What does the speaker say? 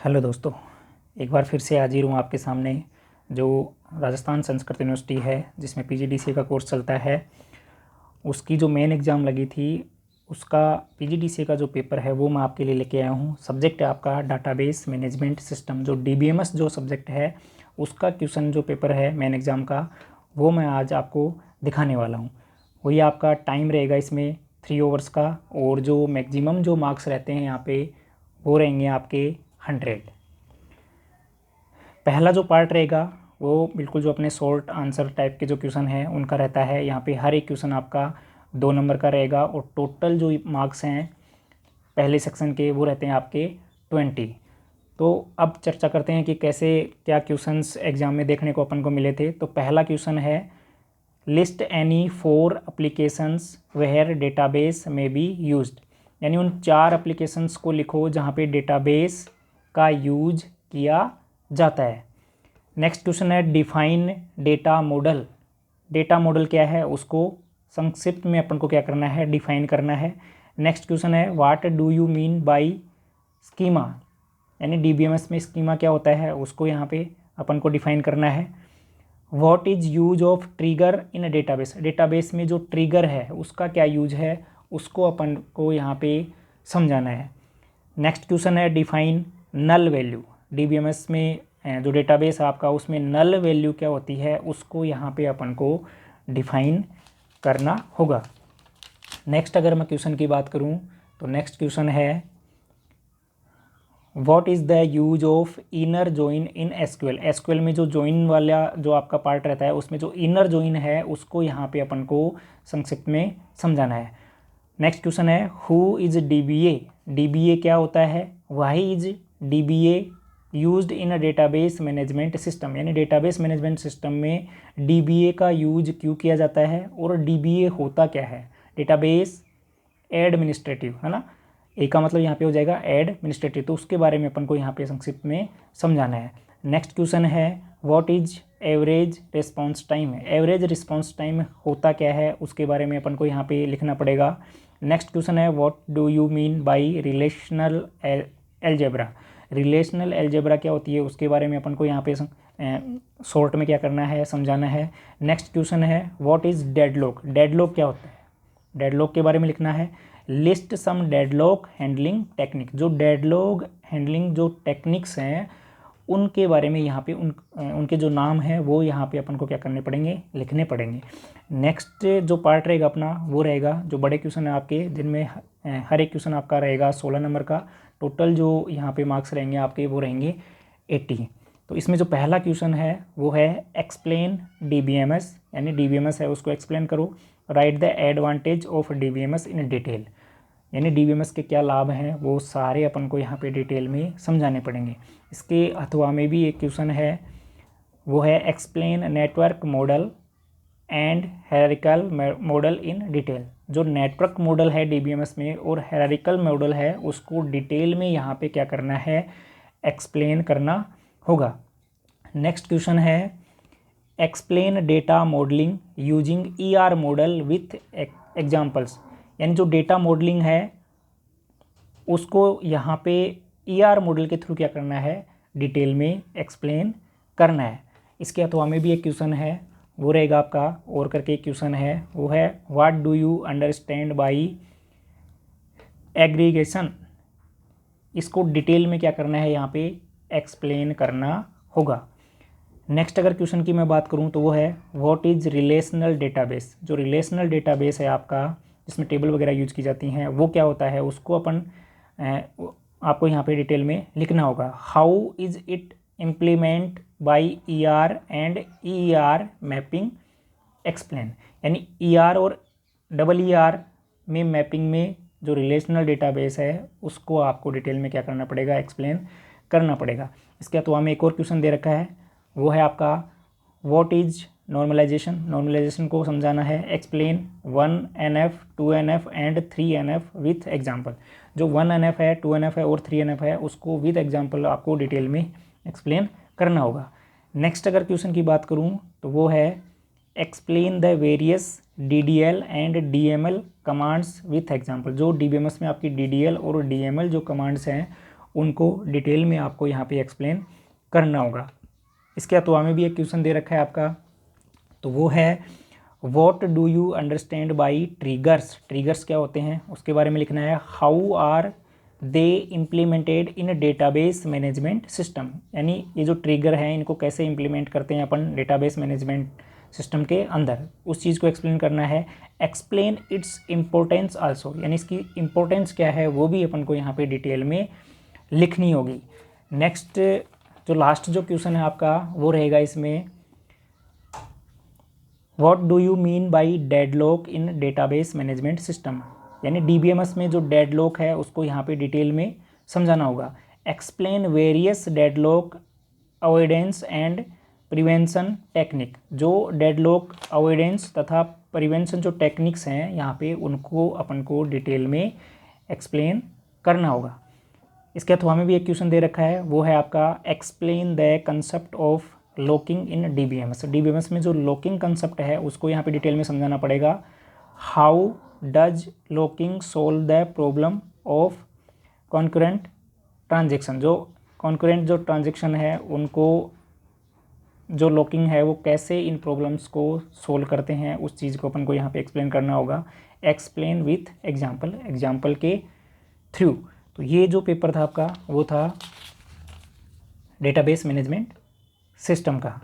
Hello दोस्तों, एक बार फिर से हाजिर हूँ आपके सामने। जो राजस्थान संस्कृत यूनिवर्सिटी है जिसमें पीजीडीसीए का कोर्स चलता है, उसकी जो मेन एग्ज़ाम लगी थी उसका पीजीडीसीए का जो पेपर है वो मैं आपके लिए लेके आया हूँ। सब्जेक्ट है आपका डाटाबेस मैनेजमेंट सिस्टम, जो डीबीएमएस जो सब्जेक्ट है उसका क्वेश्चन जो पेपर है मेन एग्ज़ाम का, वो मैं आज आपको दिखाने वाला हूँ। वही आपका टाइम रहेगा इसमें 3 आवर्स का, और जो मैक्सिमम जो मार्क्स रहते हैं यहाँ पे वो रहेंगे आपके 100। पहला जो पार्ट रहेगा वो बिल्कुल जो अपने शॉर्ट आंसर टाइप के जो क्वेश्चन है उनका रहता है। यहाँ पे हर एक क्वेश्चन आपका 2 नंबर का रहेगा, और टोटल जो मार्क्स हैं पहले सेक्शन के वो रहते हैं आपके 20। तो अब चर्चा करते हैं कि कैसे क्या क्वेश्चंस एग्जाम में देखने को अपन को मिले थे। तो पहला क्वेश्चन है, list any 4 applications where database में बी यूज्ड। यानी उन 4 एप्लीकेशंस को लिखो जहाँ पे डेटाबेस का यूज किया जाता है। नेक्स्ट क्वेश्चन है, define data model. Data model क्या है उसको संक्षिप्त में अपन को क्या करना है, डिफाइन करना है। नेक्स्ट क्वेश्चन है, what do you mean by schema. यानी डीबीएमएस में स्कीमा क्या होता है उसको यहाँ पे अपन को डिफाइन करना है। What is use of trigger in database. Database में जो ट्रिगर है उसका क्या यूज है उसको अपन को यहाँ पे समझाना है। नेक्स्ट क्वेश्चन है, डिफाइन नल वैल्यू। डीबीएमएस में जो डेटाबेस है आपका उसमें नल वैल्यू क्या होती है उसको यहाँ पे अपन को डिफाइन करना होगा। नेक्स्ट अगर मैं क्वेश्चन की बात करूँ तो नेक्स्ट क्वेश्चन है, what is the use of inner join in SQL. SQL में जो जॉइन वाला जो आपका पार्ट रहता है उसमें जो इनर जॉइन है उसको यहाँ पे अपन को संक्षिप्त में समझाना है। नेक्स्ट क्वेश्चन है, हु इज डीबीए। डीबीए क्या होता है, why is DBA used in a database management system. यानी डेटाबेस मैनेजमेंट सिस्टम में डीबीए का यूज क्यों किया जाता है और डीबीए होता क्या है। डेटाबेस एडमिनिस्ट्रेटिव है ना, ए का मतलब यहाँ पे हो जाएगा एडमिनिस्ट्रेटिव, तो उसके बारे में अपन को यहाँ पे संक्षिप्त में समझाना है। नेक्स्ट क्वेश्चन है, what is average response time. Average response time होता क्या है उसके बारे में अपन को यहाँ पे लिखना पड़ेगा। नेक्स्ट क्वेश्चन है, what do you mean by relational algebra. Relational algebra क्या होती है उसके बारे में अपन को यहाँ पे शॉर्ट में क्या करना है, समझाना है। नेक्स्ट क्वेश्चन है, व्हाट इज डेडलॉक। डेडलॉक क्या होता है, डेडलॉक के बारे में लिखना है। List some deadlock handling technique. जो डेडलॉक हैंडलिंग जो टेक्निक्स हैं उनके बारे में यहाँ पे उनके जो नाम है वो यहाँ पे अपन को क्या करने पड़ेंगे, लिखने पड़ेंगे। नेक्स्ट जो पार्ट रहेगा अपना वो रहेगा जो बड़े क्वेश्चन है आपके, जिनमें हर एक क्वेश्चन आपका रहेगा 16 नंबर का। टोटल जो यहाँ पे मार्क्स रहेंगे आपके वो रहेंगे 80। तो इसमें जो पहला क्वेश्चन है वो है, एक्सप्लेन डीबीएमएस। यानी डीबीएमएस है उसको एक्सप्लेन करो। Right the advantage of DBMS in detail. यानी डीबीएमएस के क्या लाभ हैं वो सारे अपन को यहाँ पे डिटेल में समझाने पड़ेंगे। इसके अथवा में भी एक क्वेश्चन है, वो है explain network model and hierarchical model in detail. जो नेटवर्क मॉडल है डीबीएमएस में और हायरार्किकल मॉडल है उसको डिटेल में यहाँ पे क्या करना है, एक्सप्लेन करना होगा। नेक्स्ट क्वेश्चन है, explain data modelling using ER model with examples. यानी जो डेटा मॉडलिंग है उसको यहाँ पे ईआर मॉडल के थ्रू क्या करना है, डिटेल में एक्सप्लेन करना है। इसके अथवा में भी एक क्वेश्चन है वो रहेगा आपका, और करके एक क्वेश्चन है वो है, what do you understand by aggregation. इसको डिटेल में क्या करना है, यहाँ पे एक्सप्लेन करना होगा। नेक्स्ट अगर क्वेश्चन की मैं बात करूँ तो वो है, व्हाट इज रिलेशनल डेटाबेस। जो रिलेशनल डेटाबेस है आपका जिसमें टेबल वगैरह यूज की जाती हैं वो क्या होता है उसको अपन आपको यहाँ पे डिटेल में लिखना होगा। How is it implement by ER and ER mapping explain. यानी ईआर और डबल ईआर में मैपिंग में जो रिलेशनल डेटाबेस है उसको आपको डिटेल में क्या करना पड़ेगा, एक्सप्लेन करना पड़ेगा। इसके अथवा में एक और क्वेश्चन दे रखा है वो है आपका, व्हाट इज नॉर्मलाइजेशन। नॉर्मलाइजेशन को समझाना है। Explain 1NF 2NF and 3NF with example. जो 1NF है 2NF है और 3NF है उसको विद एग्जाम्पल आपको डिटेल में एक्सप्लेन करना होगा। नेक्स्ट अगर क्वेश्चन की बात करूँ तो वो है, explain the various DDL and DML commands with example. जो DBMS में आपकी DDL और DML जो कमांड्स हैं उनको डिटेल में आपको यहाँ पे एक्सप्लेन करना होगा। इसके अलावा में भी एक क्वेश्चन दे रखा है आपका, तो वो है what do you understand by triggers. Triggers क्या होते हैं उसके बारे में लिखना है। How are they implemented in database management system, यानी ये जो ट्रिगर हैं इनको कैसे इम्प्लीमेंट करते हैं अपन डेटाबेस मैनेजमेंट सिस्टम के अंदर, उस चीज़ को एक्सप्लेन करना है। एक्सप्लेन इट्स इम्पोर्टेंस आल्सो, यानी इसकी इम्पोर्टेंस क्या है वो भी अपन को यहाँ पे डिटेल में लिखनी होगी। नेक्स्ट जो लास्ट जो क्वेश्चन है आपका वो रहेगा इसमें, what do you mean by deadlock in database management system, यानी DBMS में जो डेडलॉक है उसको यहाँ पे डिटेल में समझाना होगा। Explain various deadlock avoidance and prevention technique, जो डेडलॉक अवॉइडेंस तथा प्रिवेंशन जो टेक्निक्स हैं यहाँ पे उनको अपन को डिटेल में एक्सप्लेन करना होगा। इसके अथवा में भी एक क्वेश्चन दे रखा है, वो है आपका explain the concept of locking in DBMS। DBMS में जो लॉकिंग कंसेप्ट है उसको यहाँ पे डिटेल में समझाना पड़ेगा। How does locking solve the problem of concurrent transaction, जो कॉन्करेंट जो ट्रांजेक्शन है उनको जो लॉकिंग है वो कैसे इन प्रॉब्लम्स को सोल्व करते हैं, उस चीज़ को अपन को यहाँ पे एक्सप्लेन करना होगा। एक्सप्लेन विथ एग्जाम्पल, एग्जाम्पल के थ्रू। तो ये जो पेपर था आपका वो था डेटाबेस मैनेजमेंट सिस्टम का।